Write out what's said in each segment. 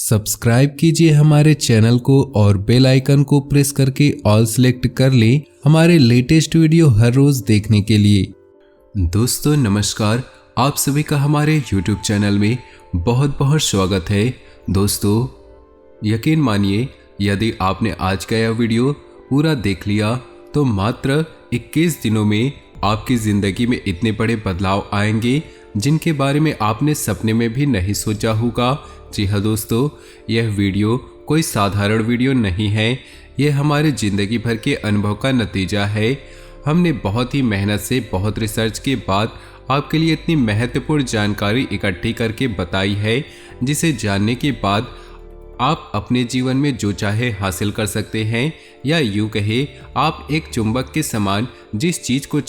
Subscribe कीजिए हमारे channel को और बेल आइकन को प्रेस करके ऑल सेलेक्ट कर लें हमारे लेटेस्ट वीडियो हर रोज देखने के लिए। दोस्तों नमस्कार, आप सभी का हमारे YouTube चैनल में बहुत बहुत स्वागत है। दोस्तों यकीन मानिए, यदि आपने आज का यह वीडियो पूरा देख लिया तो मात्र 21 दिनों में आपकी ज़िंदगी में इतने बड़े बदलाव आएंगे जिनके बारे में आपने सपने में भी नहीं सोचा होगा। जी हाँ दोस्तों, यह वीडियो कोई साधारण वीडियो नहीं है, यह हमारे ज़िंदगी भर के अनुभव का नतीजा है। हमने बहुत ही मेहनत से, बहुत रिसर्च के बाद आपके लिए इतनी महत्वपूर्ण जानकारी इकट्ठी करके बताई है, जिसे जानने के बाद आप अपने जीवन में जो चाहे हासिल कर सकते हैं, या यूँ कहे आप एक चुंबक के समान जिस चीज़ को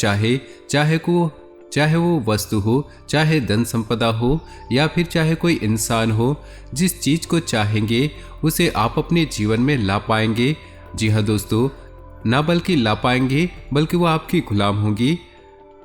चाहे वो वस्तु हो, चाहे धन संपदा हो, या फिर चाहे कोई इंसान हो, जिस चीज़ को चाहेंगे उसे आप अपने जीवन में ला पाएंगे। जी हाँ दोस्तों, ना बल्कि ला पाएंगे बल्कि वो आपकी गुलाम होंगी।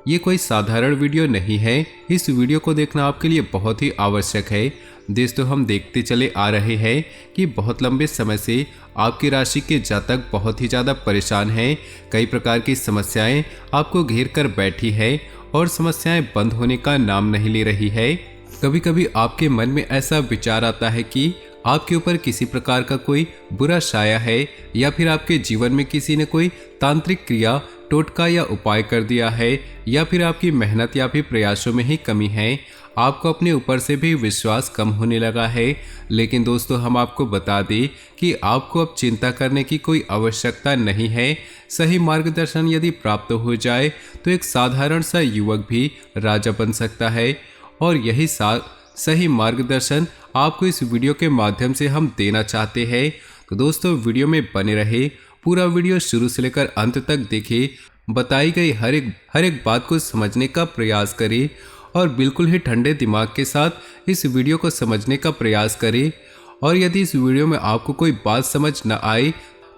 ये कोई साधारण वीडियो नहीं है, इस वीडियो को देखना आपके लिए बहुत ही आवश्यक है। दोस्तों हम देखते चले आ रहे हैं कि बहुत लंबे समय से आपकी राशि के जातक बहुत ही ज़्यादा परेशान हैं। कई प्रकार की समस्याएं आपको घेर कर बैठी है और समस्याएं बंद होने का नाम नहीं ले रही है। कभी कभी आपके मन में ऐसा विचार आता है कि आपके ऊपर किसी प्रकार का कोई बुरा साया है, या फिर आपके जीवन में किसी ने कोई तांत्रिक क्रिया, टोटका या उपाय कर दिया है, या फिर आपकी मेहनत या फिर प्रयासों में ही कमी है। आपको अपने ऊपर से भी विश्वास कम होने लगा है। लेकिन दोस्तों हम आपको बता दें कि आपको अब चिंता करने की कोई आवश्यकता नहीं है। सही मार्गदर्शन यदि प्राप्त हो जाए तो एक साधारण सा युवक भी राजा बन सकता है, और यही सही मार्गदर्शन आपको इस वीडियो के माध्यम से हम देना चाहते हैं। तो दोस्तों वीडियो में बने रहे, पूरा वीडियो शुरू से लेकर अंत तक देखें, बताई गई हर एक बात को समझने का प्रयास करें और बिल्कुल ही ठंडे दिमाग के साथ इस वीडियो को समझने का प्रयास करें। और यदि इस वीडियो में आपको कोई बात समझ न आए,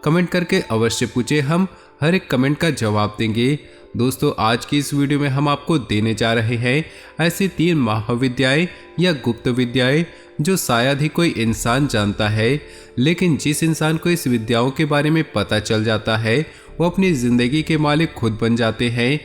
कमेंट करके अवश्य पूछे, हम हर एक कमेंट का जवाब देंगे। दोस्तों आज की इस वीडियो में हम आपको देने जा रहे हैं ऐसी 3 महाविद्याएं या गुप्त विद्याएं जो शायद ही कोई इंसान जानता है, लेकिन जिस इंसान को इस विद्याओं के बारे में पता चल जाता है वो अपनी ज़िंदगी के मालिक खुद बन जाते हैं।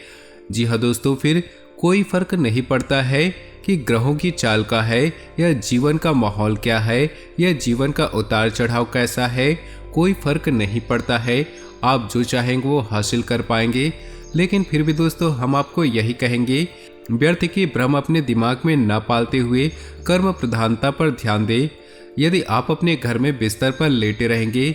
जी हाँ दोस्तों, फिर कोई फर्क नहीं पड़ता है कि ग्रहों की चाल का है, या जीवन का माहौल क्या है, या जीवन का उतार चढ़ाव कैसा है, कोई फर्क नहीं पड़ता है। आप जो चाहेंगे वो हासिल कर पाएंगे। लेकिन फिर भी दोस्तों हम आपको यही कहेंगे, व्यर्थ की भ्रम अपने दिमाग में न पालते हुए कर्म प्रधानता पर ध्यान दें। यदि आप अपने घर में बिस्तर पर लेटे रहेंगे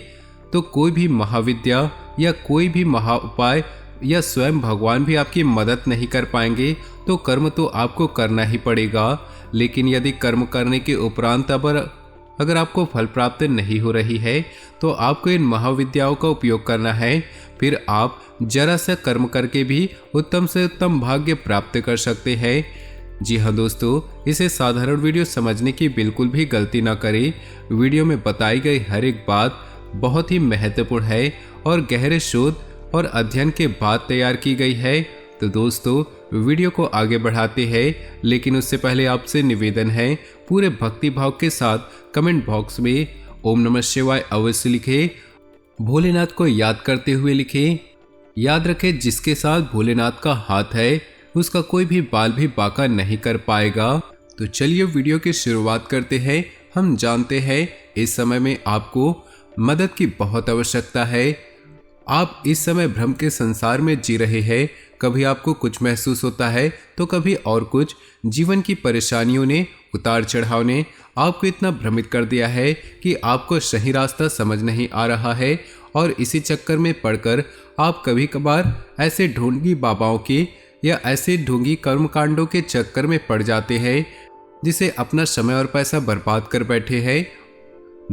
तो कोई भी महाविद्या या कोई भी महा उपाय या स्वयं भगवान भी आपकी मदद नहीं कर पाएंगे। तो कर्म तो आपको करना ही पड़ेगा। लेकिन यदि कर्म करने के उपरांत अगर आपको फल प्राप्त नहीं हो रही है तो आपको इन महाविद्याओं का उपयोग करना है। फिर आप जरा सा कर्म करके भी उत्तम से उत्तम भाग्य प्राप्त कर सकते हैं। जी हाँ दोस्तों, इसे साधारण वीडियो समझने की बिल्कुल भी गलती ना करें। वीडियो में बताई गई हर एक बात बहुत ही महत्वपूर्ण है और गहरे शोध और अध्ययन के बाद तैयार की गई है। तो दोस्तों वीडियो को आगे बढ़ाते हैं, लेकिन उससे पहले आपसे निवेदन है, पूरे भक्ति भाव के साथ कमेंट बॉक्स में ओम नमः शिवाय अवश्य लिखें। भोलेनाथ को याद करते हुए लिखें। याद रखें, जिसके साथ भोलेनाथ का हाथ है उसका कोई भी बाल भी बांका नहीं कर पाएगा। तो चलिए वीडियो की शुरुआत करते हैं। हम जानते हैं इस समय में आपको मदद की बहुत आवश्यकता है। आप इस समय भ्रम के संसार में जी रहे हैं। कभी आपको कुछ महसूस होता है तो कभी और कुछ। जीवन की परेशानियों ने, उतार चढ़ाव ने आपको इतना भ्रमित कर दिया है कि आपको सही रास्ता समझ नहीं आ रहा है, और इसी चक्कर में पड़कर आप कभी कभार ऐसे ढोंगी बाबाओं के या ऐसे ढोंगी कर्मकांडों के चक्कर में पड़ जाते हैं जिसे अपना समय और पैसा बर्बाद कर बैठे हैं।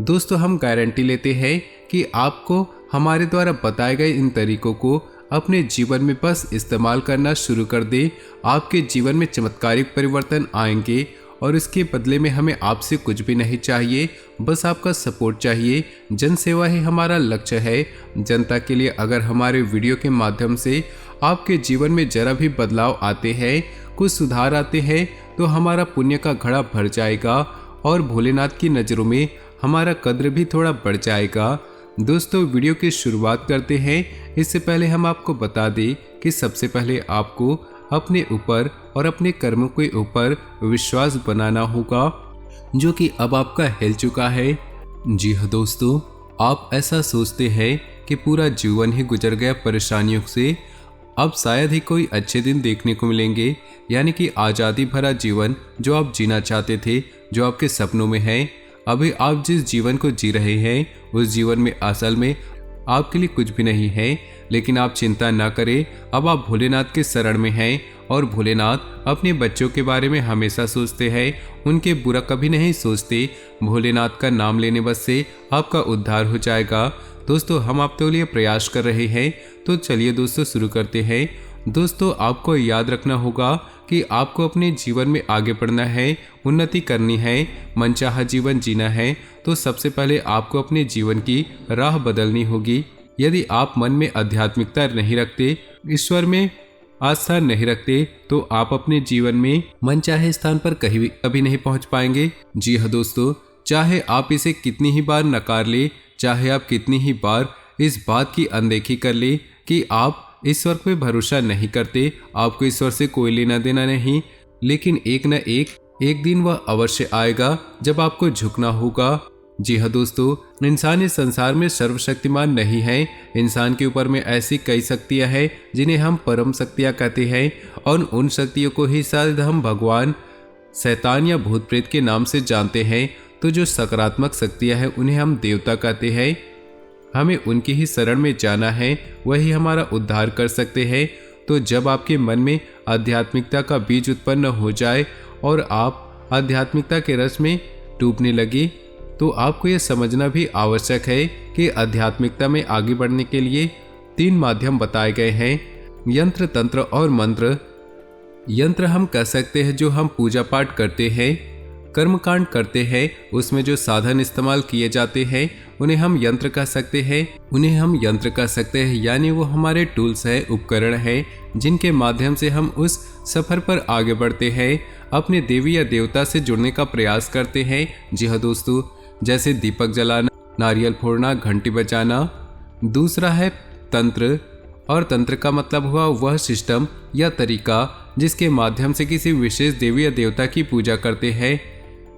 दोस्तों हम गारंटी लेते हैं कि आपको हमारे द्वारा बताए गए इन तरीकों को अपने जीवन में बस इस्तेमाल करना शुरू कर दे, आपके जीवन में चमत्कारिक परिवर्तन आएंगे। और इसके बदले में हमें आपसे कुछ भी नहीं चाहिए, बस आपका सपोर्ट चाहिए। जन सेवा ही हमारा लक्ष्य है। जनता के लिए अगर हमारे वीडियो के माध्यम से आपके जीवन में जरा भी बदलाव आते हैं, कुछ सुधार आते हैं, तो हमारा पुण्य का घड़ा भर जाएगा और भोलेनाथ की नज़रों में हमारा कद्र भी थोड़ा बढ़ जाएगा। दोस्तों वीडियो की शुरुआत करते हैं। इससे पहले हम आपको बता दें कि सबसे पहले आपको अपने ऊपर और अपने कर्मों के ऊपर विश्वास बनाना होगा, जो कि अब आपका हिल चुका है। जी हाँ दोस्तों, आप ऐसा सोचते हैं कि पूरा जीवन ही गुजर गया परेशानियों से, अब शायद ही कोई अच्छे दिन देखने को मिलेंगे, यानी कि आज़ादी भरा जीवन जो आप जीना चाहते थे, जो आपके सपनों में है। अभी आप जिस जीवन को जी रहे हैं उस जीवन में असल में आपके लिए कुछ भी नहीं है। लेकिन आप चिंता ना करें, अब आप भोलेनाथ के शरण में हैं और भोलेनाथ अपने बच्चों के बारे में हमेशा सोचते हैं, उनके बुरा कभी नहीं सोचते। भोलेनाथ का नाम लेने बस से आपका उद्धार हो जाएगा। दोस्तों हम आपके लिए प्रयास कर रहे हैं, तो चलिए दोस्तों शुरू करते हैं। दोस्तों आपको याद रखना होगा कि आपको अपने जीवन में आगे बढ़ना है, उन्नति करनी है, मनचाहा जीवन जीना है, तो सबसे पहले आपको अपने जीवन की राह बदलनी होगी। यदि आप मन में आध्यात्मिकता नहीं रखते, ईश्वर में आस्था नहीं रखते, तो आप अपने जीवन में मनचाहे स्थान पर कभी नहीं पहुंच पाएंगे। जी हाँ दोस्तों, चाहे आप इसे कितनी ही बार नकार ले, चाहे आप कितनी ही बार इस बात की अनदेखी कर ले कि आप ईश्वर पे भरोसा नहीं करते, आपको ईश्वर से कोई लेना देना नहीं, लेकिन एक न एक दिन वह अवश्य आएगा जब आपको झुकना होगा। जी हाँ दोस्तों, इंसान इस संसार में सर्वशक्तिमान नहीं है। इंसान के ऊपर में ऐसी कई शक्तियां हैं जिन्हें हम परम शक्तियां कहते हैं, और उन शक्तियों को ही शायद हम भगवान, शैतान या भूत प्रेत के नाम से जानते हैं। तो जो सकारात्मक शक्तियां हैं उन्हें हम देवता कहते हैं। हमें उनकी ही शरण में जाना है, वही हमारा उद्धार कर सकते हैं। तो जब आपके मन में आध्यात्मिकता का बीज उत्पन्न हो जाए और आप आध्यात्मिकता के रस में डूबने लगे, तो आपको यह समझना भी आवश्यक है कि आध्यात्मिकता में आगे बढ़ने के लिए 3 माध्यम बताए गए हैं, यंत्र, तंत्र और मंत्र। यंत्र हम कह सकते हैं जो हम पूजा पाठ करते हैं, कर्मकांड करते हैं, उसमें जो साधन इस्तेमाल किए जाते हैं उन्हें हम यंत्र कह सकते हैं। यानी वो हमारे टूल्स है, उपकरण है, जिनके माध्यम से हम उस सफर पर आगे बढ़ते हैं, अपने देवी या देवता से जुड़ने का प्रयास करते हैं। जी हाँ दोस्तों, जैसे दीपक जलाना, नारियल फोड़ना, घंटी बजाना। दूसरा है तंत्र, और तंत्र का मतलब हुआ वह सिस्टम या तरीका जिसके माध्यम से किसी विशेष देवी या देवता की पूजा करते हैं।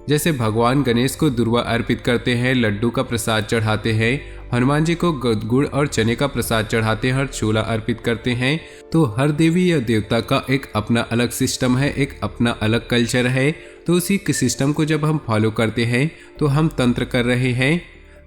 जैसे भगवान गणेश को दुर्वा अर्पित करते हैं, लड्डू का प्रसाद चढ़ाते हैं, हनुमान जी को गुड़ और चने का प्रसाद चढ़ाते हैं और छोला अर्पित करते हैं। तो हर देवी या देवता का एक अपना अलग सिस्टम है, एक अपना अलग कल्चर है। तो उसी के सिस्टम को जब हम फॉलो करते हैं तो हम तंत्र कर रहे हैं,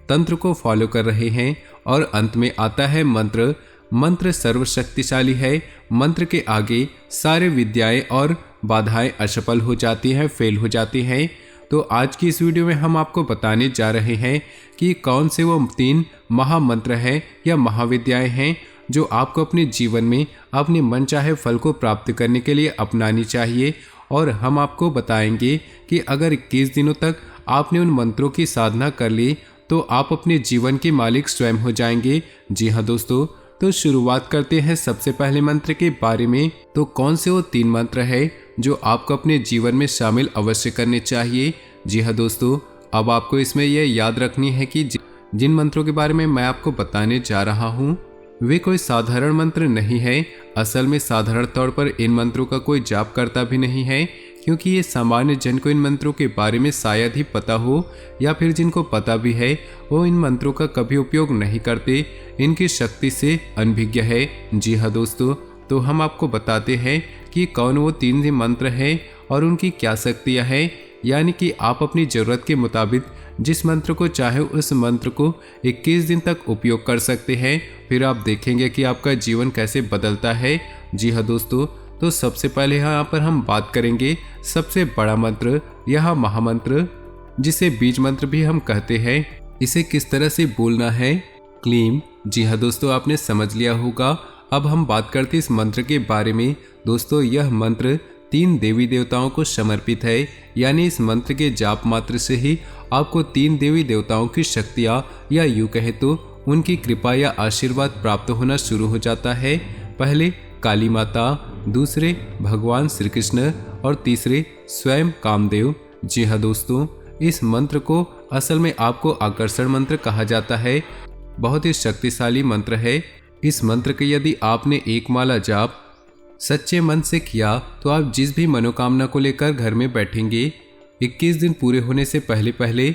तंत्र को फॉलो कर रहे हैं। और अंत में आता है मंत्र। मंत्र सर्वशक्तिशाली है, मंत्र के आगे सारे विद्याएं और बाधाएं असफल हो जाती हैं, फेल हो जाती हैं। तो आज की इस वीडियो में हम आपको बताने जा रहे हैं कि कौन से वो 3 महामंत्र हैं या महाविद्याएं हैं जो आपको अपने जीवन में अपने मनचाहे फल को प्राप्त करने के लिए अपनानी चाहिए। और हम आपको बताएंगे कि अगर 21 दिनों तक आपने उन मंत्रों की साधना कर ली तो आप अपने जीवन के मालिक स्वयं हो जाएंगे। जी हाँ दोस्तों, तो शुरुआत करते हैं सबसे पहले मंत्र के बारे में। तो कौन से वो 3 मंत्र है जो आपको अपने जीवन में शामिल अवश्य करने चाहिए। जी हाँ दोस्तों, अब आपको इसमें यह याद रखनी है कि जिन मंत्रों के बारे में मैं आपको बताने जा रहा हूँ वे कोई साधारण मंत्र नहीं है। असल में साधारण तौर पर इन मंत्रों का कोई जाप करता भी नहीं है, क्योंकि ये सामान्य जन को इन मंत्रों के बारे में शायद ही पता हो, या फिर जिनको पता भी है वो इन मंत्रों का कभी उपयोग नहीं करते, इनकी शक्ति से अनभिज्ञ है। जी हाँ दोस्तों, तो हम आपको बताते हैं कि कौन वो 3 मंत्र हैं और उनकी क्या शक्तियाँ हैं। यानी कि आप अपनी ज़रूरत के मुताबिक जिस मंत्र को चाहे उस मंत्र को 21 दिन तक उपयोग कर सकते हैं, फिर आप देखेंगे कि आपका जीवन कैसे बदलता है। जी हाँ दोस्तों, तो सबसे पहले यहाँ पर हम बात करेंगे सबसे बड़ा मंत्र, यह महामंत्र, जिसे बीज मंत्र भी हम कहते हैं। इसे किस तरह से बोलना है, क्लीम। जी हाँ दोस्तों, आपने समझ लिया होगा। अब हम बात करते इस मंत्र के बारे में। दोस्तों यह मंत्र 3 देवी देवताओं को समर्पित है, यानी इस मंत्र के जाप मात्र से ही आपको 3 देवी देवताओं की शक्तियाँ या यूँ कहे तो उनकी कृपा या आशीर्वाद प्राप्त होना शुरू हो जाता है। पहले काली माता, दूसरे भगवान श्री कृष्ण और तीसरे स्वयं कामदेव। जी हाँ दोस्तों, इस मंत्र को असल में आपको आकर्षण मंत्र कहा जाता है। बहुत ही शक्तिशाली मंत्र है। इस मंत्र के यदि आपने एक माला जाप सच्चे मन से किया तो आप जिस भी मनोकामना को लेकर घर में बैठेंगे 21 दिन पूरे होने से पहले पहले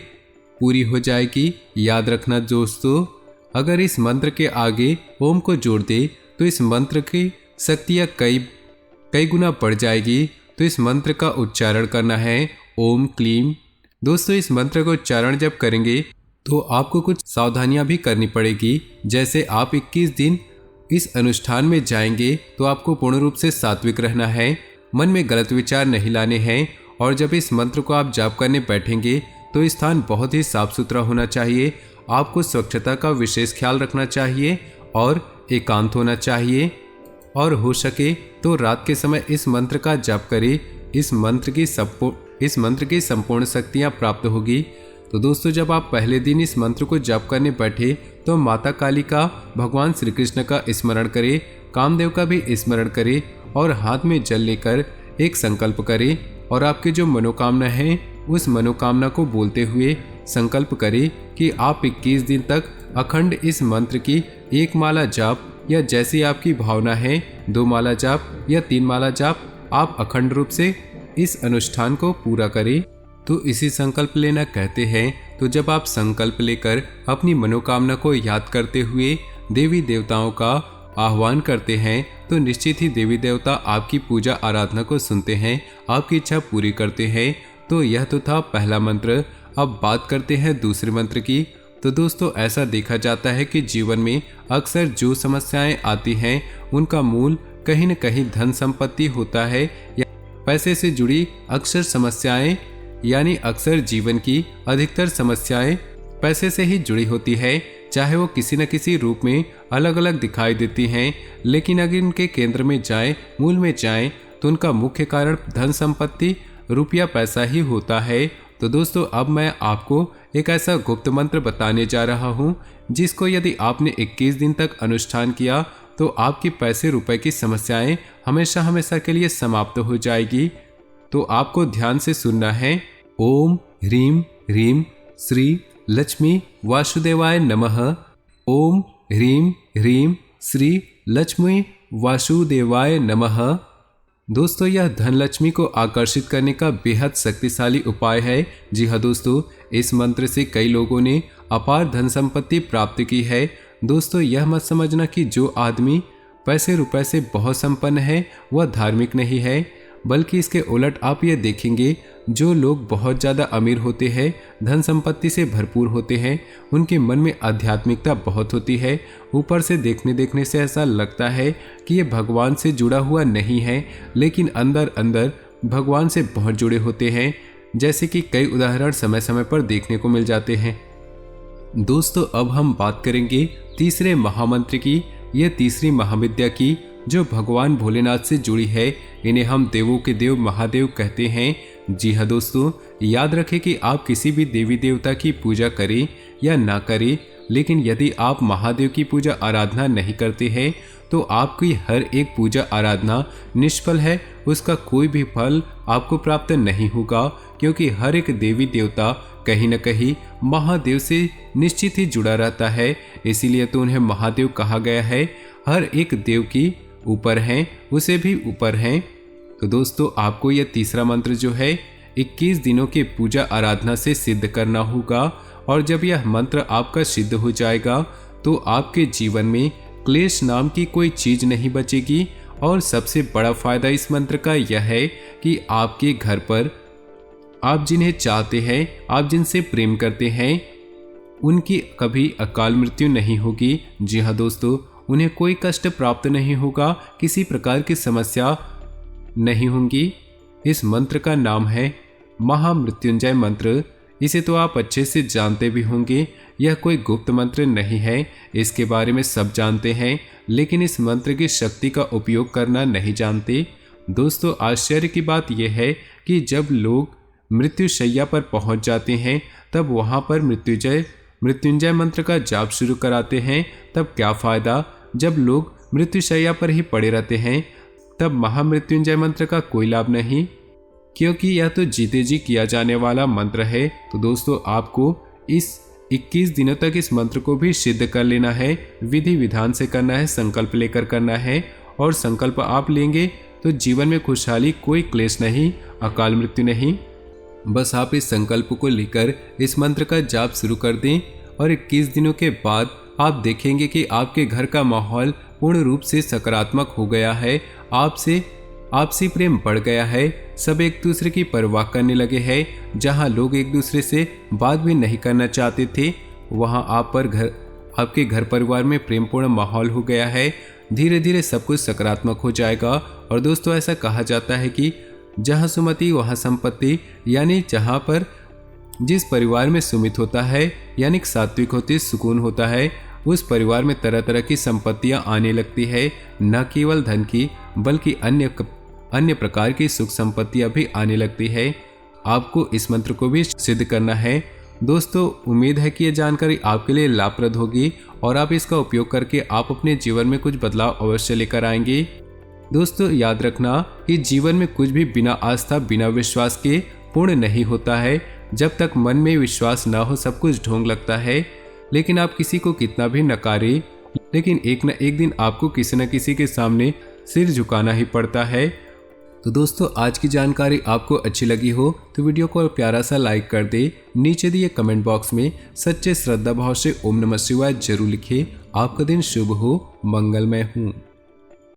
पूरी हो जाएगी। याद रखना दोस्तों, अगर इस मंत्र के आगे ओम को जोड़ दे तो इस मंत्र की शक्तियाँ कई गुना बढ़ जाएगी। तो इस मंत्र का उच्चारण करना है ओम क्लीम। दोस्तों, इस मंत्र का उच्चारण जब करेंगे तो आपको कुछ सावधानियां भी करनी पड़ेगी। जैसे आप 21 दिन इस अनुष्ठान में जाएंगे तो आपको पूर्ण रूप से सात्विक रहना है, मन में गलत विचार नहीं लाने हैं। और जब इस मंत्र को आप जाप करने बैठेंगे तो स्थान बहुत ही साफ सुथरा होना चाहिए। आपको स्वच्छता का विशेष ख्याल रखना चाहिए और एकांत होना चाहिए। और हो सके तो रात के समय इस मंत्र का जाप करें। इस मंत्र की संपूर्ण शक्तियाँ प्राप्त होगी। तो दोस्तों, जब आप पहले दिन इस मंत्र को जाप करने बैठे तो माता काली का, भगवान श्री कृष्ण का स्मरण करें, कामदेव का भी स्मरण करें और हाथ में जल लेकर एक संकल्प करें और आपकी जो मनोकामना है उस मनोकामना को बोलते हुए संकल्प करें कि आप 21 दिन तक अखंड इस मंत्र की एक माला जाप या जैसी आपकी भावना है 2 माला जाप या 3 माला जाप आप अखंड रूप से इस अनुष्ठान को पूरा करें। तो इसी संकल्प लेना कहते हैं। तो जब आप संकल्प लेकर अपनी मनोकामना को याद करते हुए देवी देवताओं का आह्वान करते हैं तो निश्चित ही देवी देवता आपकी पूजा आराधना को सुनते हैं, आपकी इच्छा पूरी करते हैं। तो यह तो था पहला मंत्र। अब बात करते हैं दूसरे मंत्र की। तो दोस्तों, ऐसा देखा जाता है कि जीवन में अक्सर जो समस्याएं आती हैं उनका मूल कहीं न कहीं धन संपत्ति होता है या पैसे से जुड़ी अक्सर समस्याएं, यानी अक्सर जीवन की अधिकतर समस्याएं पैसे से ही जुड़ी होती है। चाहे वो किसी न किसी रूप में अलग अलग दिखाई देती हैं, लेकिन अगर इनके केंद्र में जाएं, मूल में जाएं, तो उनका मुख्य कारण धन संपत्ति, रुपया, पैसा ही होता है। तो दोस्तों, अब मैं आपको एक ऐसा गुप्त मंत्र बताने जा रहा हूँ जिसको यदि आपने 21 दिन तक अनुष्ठान किया तो आपकी पैसे रुपए की समस्याएं हमेशा हमेशा के लिए समाप्त हो जाएगी। तो आपको ध्यान से सुनना है। ओम ह्रीम ह्रीम श्री लक्ष्मी वासुदेवाय नमः। ओम ह्रीम ह्रीम श्री लक्ष्मी वासुदेवाय नमः। दोस्तों, यह धन लक्ष्मी को आकर्षित करने का बेहद शक्तिशाली उपाय है। जी हाँ दोस्तों, इस मंत्र से कई लोगों ने अपार धन संपत्ति प्राप्त की है। दोस्तों, यह मत समझना कि जो आदमी पैसे रुपए से बहुत संपन्न है वह धार्मिक नहीं है, बल्कि इसके उलट आप ये देखेंगे जो लोग बहुत ज़्यादा अमीर होते हैं, धन संपत्ति से भरपूर होते हैं, उनके मन में आध्यात्मिकता बहुत होती है। ऊपर से देखने से ऐसा लगता है कि ये भगवान से जुड़ा हुआ नहीं है, लेकिन अंदर अंदर भगवान से बहुत जुड़े होते हैं, जैसे कि कई उदाहरण समय समय पर देखने को मिल जाते हैं। दोस्तों, अब हम बात करेंगे तीसरे महामंत्र की। यह तीसरी महाविद्या की जो भगवान भोलेनाथ से जुड़ी है। इन्हें हम देवों के देव महादेव कहते हैं। जी हाँ दोस्तों, याद रखें कि आप किसी भी देवी देवता की पूजा करें या ना करें, लेकिन यदि आप महादेव की पूजा आराधना नहीं करते हैं तो आपकी हर एक पूजा आराधना निष्फल है, उसका कोई भी फल आपको प्राप्त नहीं होगा, क्योंकि हर एक देवी देवता कहीं न कहीं महादेव से निश्चित ही जुड़ा रहता है। इसीलिए तो उन्हें महादेव कहा गया है। हर एक देव की ऊपर हैं, उसे भी ऊपर हैं। तो दोस्तों, आपको यह तीसरा मंत्र जो है 21 दिनों की पूजा आराधना से सिद्ध करना होगा। और जब यह मंत्र आपका सिद्ध हो जाएगा तो आपके जीवन में क्लेश नाम की कोई चीज नहीं बचेगी। और सबसे बड़ा फायदा इस मंत्र का यह है कि आपके घर पर आप जिन्हें चाहते हैं, आप जिनसे प्रेम करते हैं, उनकी कभी अकाल मृत्यु नहीं होगी। जी हाँ दोस्तों, उन्हें कोई कष्ट प्राप्त नहीं होगा, किसी प्रकार की समस्या नहीं होंगी। इस मंत्र का नाम है महामृत्युंजय मंत्र। इसे तो आप अच्छे से जानते भी होंगे। यह कोई गुप्त मंत्र नहीं है, इसके बारे में सब जानते हैं, लेकिन इस मंत्र की शक्ति का उपयोग करना नहीं जानते। दोस्तों, आश्चर्य की बात यह है कि जब लोग मृत्युशैया पर पहुंच जाते हैं तब वहां पर मृत्युंजय मंत्र का जाप शुरू कराते हैं। तब क्या फायदा, जब लोग मृत्युशैया पर ही पड़े रहते हैं तब महामृत्युंजय मंत्र का कोई लाभ नहीं। क्योंकि यह तो जीते जी किया जाने वाला मंत्र है। तो दोस्तों आपको इस 21 दिनों तक इस मंत्र को भी सिद्ध कर लेना है, विधि विधान से करना है, संकल्प लेकर करना है। और संकल्प आप लेंगे तो जीवन में खुशहाली, कोई क्लेश नहीं, अकाल मृत्यु नहीं। बस आप इस संकल्प को लेकर इस मंत्र का जाप शुरू कर दें और 21 दिनों के बाद आप देखेंगे कि आपके घर का माहौल पूर्ण रूप से सकारात्मक हो गया है। आपसी प्रेम बढ़ गया है, सब एक दूसरे की परवाह करने लगे हैं। जहां लोग एक दूसरे से बात भी नहीं करना चाहते थे, वहां आपके घर परिवार में प्रेमपूर्ण माहौल हो गया है। धीरे धीरे सब कुछ सकारात्मक हो जाएगा। और दोस्तों ऐसा कहा जाता है कि जहां सुमति वहां संपत्ति, यानी जहां पर जिस परिवार में सुमित होता है यानी सात्विक होती सुकून होता है, उस परिवार में तरह तरह की संपत्तियां आने लगती है। न केवल धन की बल्कि अन्य प्रकार की सुख संपत्तियां भी आने लगती है। आपको इस मंत्र को भी सिद्ध करना है। दोस्तों उम्मीद है कि यह जानकारी आपके लिए लाभप्रद होगी और आप इसका उपयोग करके आप अपने जीवन में कुछ बदलाव अवश्य लेकर आएंगे। दोस्तों याद रखना कि जीवन में कुछ भी बिना आस्था, बिना विश्वास के पूर्ण नहीं होता है। जब तक मन में विश्वास ना हो सब कुछ ढोंग लगता है। लेकिन आप किसी को कितना भी नकारें, लेकिन एक न एक दिन आपको किसी न किसी के सामने सिर झुकाना ही पड़ता है। तो दोस्तों आज की जानकारी आपको अच्छी लगी हो तो वीडियो को प्यारा सा लाइक कर दे। नीचे दिए कमेंट बॉक्स में सच्चे श्रद्धा भाव से ओम नमः शिवाय जरूर लिखें। आपका दिन शुभ हो, मंगलमय हो।